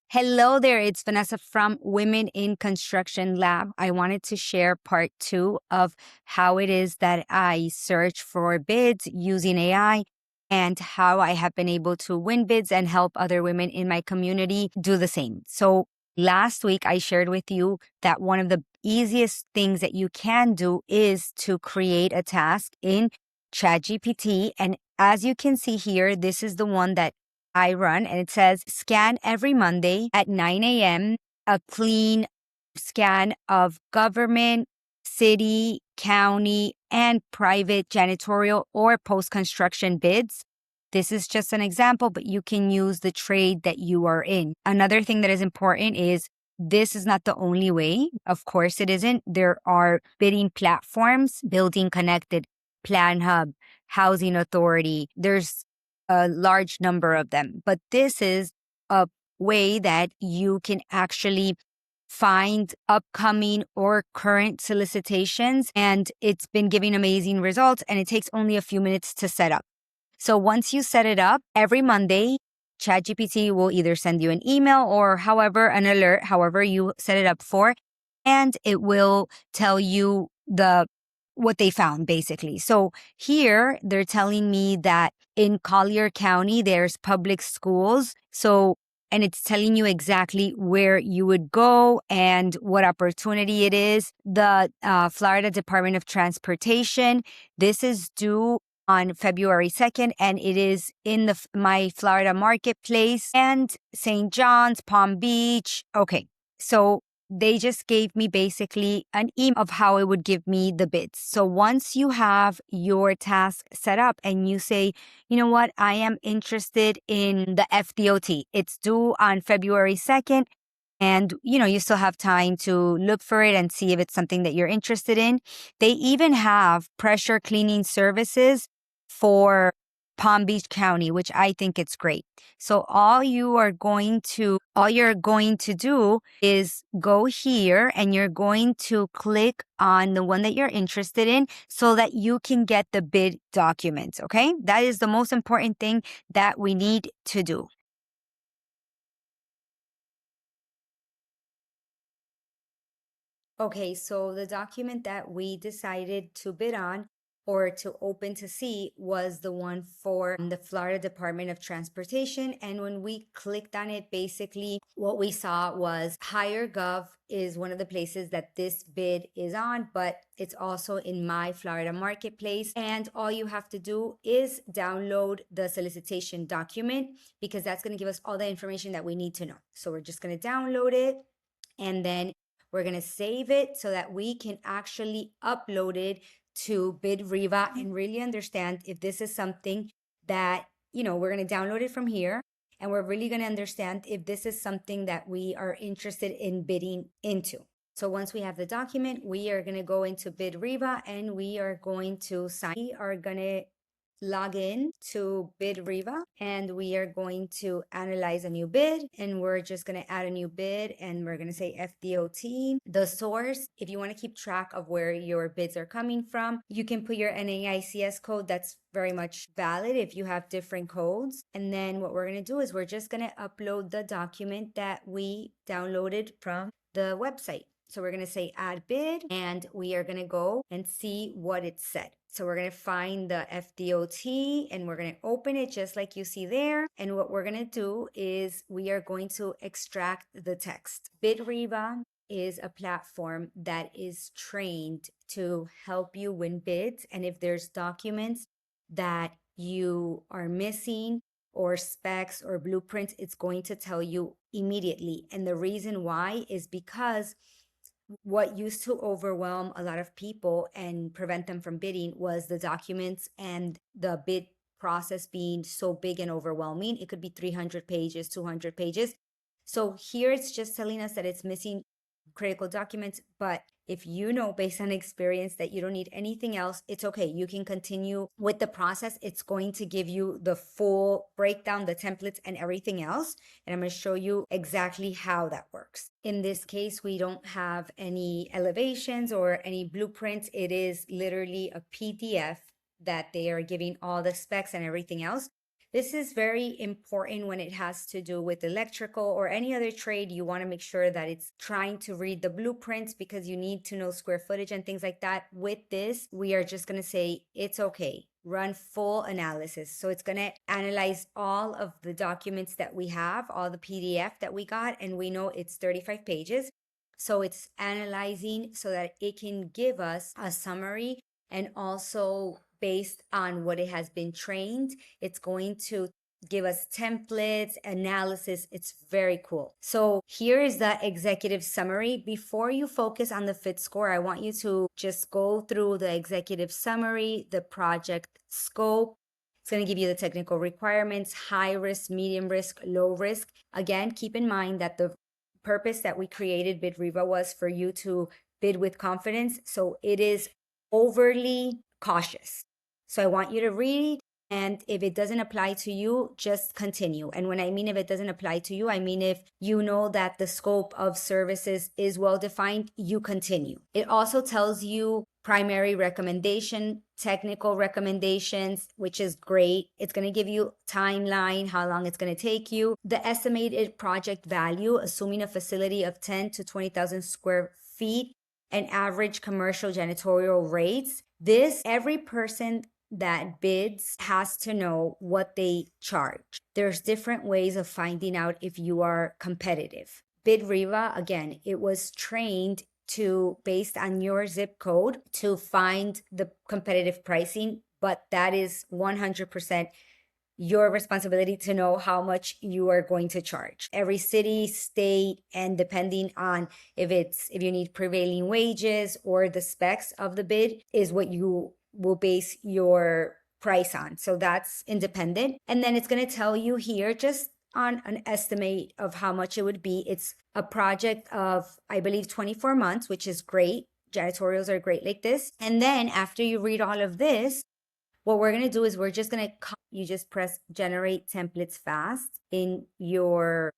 Hello there, it's Vanessa from Women in Construction Lab. I wanted to share part 2 of how it is that I search for bids using AI and how I have been able to win bids and help other women in my community do the same. So last week, I shared with you that one of the easiest things that you can do is to create a task in ChatGPT. And as you can see here, this is the one that I run, and it says scan every Monday at 9 a.m. a clean scan of government, city, county, and private janitorial or post construction bids. This is just an example, but you can use the trade that you are in. Another thing that is important is this is not the only way. Of course, it isn't. There are bidding platforms, Building Connected, Plan Hub, Housing Authority. There's a large number of them. But this is a way that you can actually find upcoming or current solicitations, and it's been giving amazing results, and it takes only a few minutes to set up. So once you set it up, every Monday, ChatGPT will either send you an email or an alert, however you set it up for, and it will tell you what they found basically. So here they're telling me that in Collier County, there's public schools. And it's telling you exactly where you would go and what opportunity it is. The Florida Department of Transportation, this is due on February 2nd, and it is in my Florida marketplace and St. John's, Palm Beach. Okay, so they just gave me basically an email of how it would give me the bids. So once you have your task set up and you say, you know what, I am interested in the FDOT. It's due on February 2nd. And, you still have time to look for it and see if it's something that you're interested in. They even have pressure cleaning services for Palm Beach County, which I think it's great. So all you're going to do is go here and you're going to click on the one that you're interested in so that you can get the bid documents. Okay. That is the most important thing that we need to do. Okay, so the document that we decided to bid on or to open to see was the one for the Florida Department of Transportation. And when we clicked on it, basically what we saw was HireGov is one of the places that this bid is on, but it's also in my Florida marketplace. And all you have to do is download the solicitation document because that's going to give us all the information that we need to know. So we're just going to download it, and then we're going to save it so that we can actually upload it to BidRiva and really understand if this is something that, we're going to download it from here. And we're really going to understand if this is something that we are interested in bidding into. So once we have the document, we are going to go into BidRiva and we are going to sign. We are going to log in to BidRiva and we are going to analyze a new bid, and we're just going to add a new bid and we're going to say FDOT. The source, if you want to keep track of where your bids are coming from, you can put your NAICS code. That's very much valid if you have different codes. And then what we're going to do is we're just going to upload the document that we downloaded from the website. So we're going to say add bid and we are going to go and see what it said. So we're going to find the FDOT and we're going to open it just like you see there. And what we're going to do is we are going to extract the text. BidRiva is a platform that is trained to help you win bids. And if there's documents that you are missing or specs or blueprints, it's going to tell you immediately. And the reason why is because what used to overwhelm a lot of people and prevent them from bidding was the documents and the bid process being so big and overwhelming. It could be 300 pages, 200 pages. So here it's just telling us that it's missing critical documents, but if you know based on experience that you don't need anything else, it's okay. You can continue with the process. It's going to give you the full breakdown, the templates and everything else. And I'm going to show you exactly how that works. In this case, we don't have any elevations or any blueprints. It is literally a PDF that they are giving all the specs and everything else. This is very important when it has to do with electrical or any other trade. You want to make sure that it's trying to read the blueprints because you need to know square footage and things like that. With this, we are just going to say it's okay. Run full analysis. So it's going to analyze all of the documents that we have, all the PDF that we got, and we know it's 35 pages. So it's analyzing so that it can give us a summary, and also based on what it has been trained, it's going to give us templates, analysis. It's very cool. So here is the executive summary. Before you focus on the fit score, I want you to just go through the executive summary, the project scope. It's going to give you the technical requirements, high risk, medium risk, low risk. Again, keep in mind that the purpose that we created BidRiva was for you to bid with confidence. So it is overly cautious. So I want you to read, and if it doesn't apply to you, just continue. And when I mean if it doesn't apply to you, I mean if you know that the scope of services is well defined, you continue. It also tells you primary recommendation, technical recommendations, which is great. It's going to give you timeline, how long it's going to take you, the estimated project value, assuming a facility of 10 to 20,000 square feet, and average commercial janitorial rates. This, every person that bids has to know what they charge. There's different ways of finding out if you are competitive. BidRiva, again, it was trained to, based on your zip code, to find the competitive pricing, but that is 100% your responsibility to know how much you are going to charge. Every city, state, and depending on if you need prevailing wages or the specs of the bid is what you will base your price on. So that's independent. And then it's going to tell you here just on an estimate of how much it would be. It's a project of, I believe, 24 months, which is great. Janitorials are great like this. And then after you read all of this, what we're going to do is we're just going to, you just press generate templates fast in your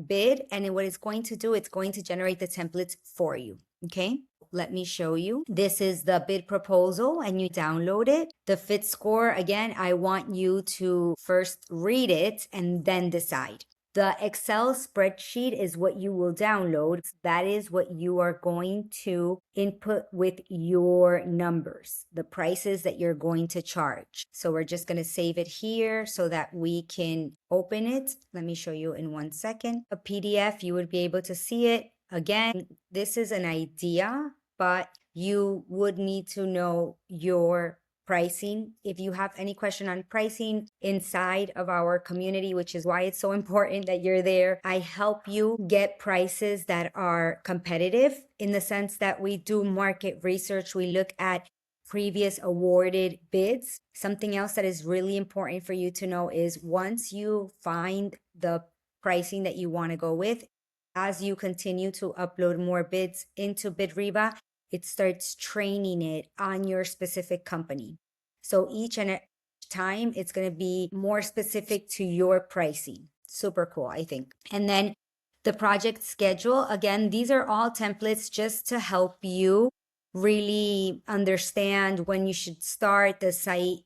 bid. And what it's going to do, it's going to generate the templates for you. Okay. Let me show you. This is the bid proposal and you download it. The fit score, again, I want you to first read it and then decide. The Excel spreadsheet is what you will download. That is what you are going to input with your numbers, the prices that you're going to charge. So we're just going to save it here so that we can open it. Let me show you in 1 second. A PDF, you would be able to see it. Again, this is an idea, but you would need to know your pricing. If you have any question on pricing inside of our community, which is why it's so important that you're there, I help you get prices that are competitive in the sense that we do market research. We look at previous awarded bids. Something else that is really important for you to know is once you find the pricing that you want to go with, as you continue to upload more bids into BidRiva, it starts training it on your specific company. So each and time it's going to be more specific to your pricing. Super cool, I think. And then the project schedule, again, these are all templates just to help you really understand when you should start the site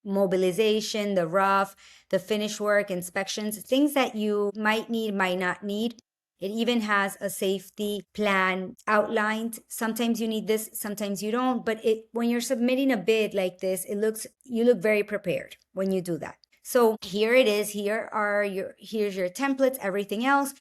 mobilization, the rough, the finish work, inspections, things that you might need, might not need. It even has a safety plan outlined. Sometimes you need this, sometimes you don't. But when you're submitting a bid like this, you look very prepared when you do that. So here it is. Here's your templates, everything else.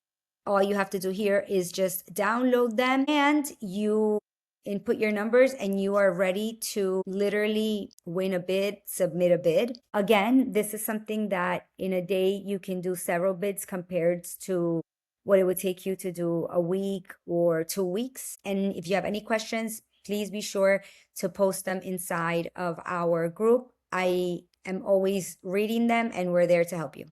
All you have to do here is just download them and you input your numbers and you are ready to literally win a bid, submit a bid. Again, this is something that in a day you can do several bids compared to what it would take you to do a week or 2 weeks. And if you have any questions, please be sure to post them inside of our group. I am always reading them and we're there to help you.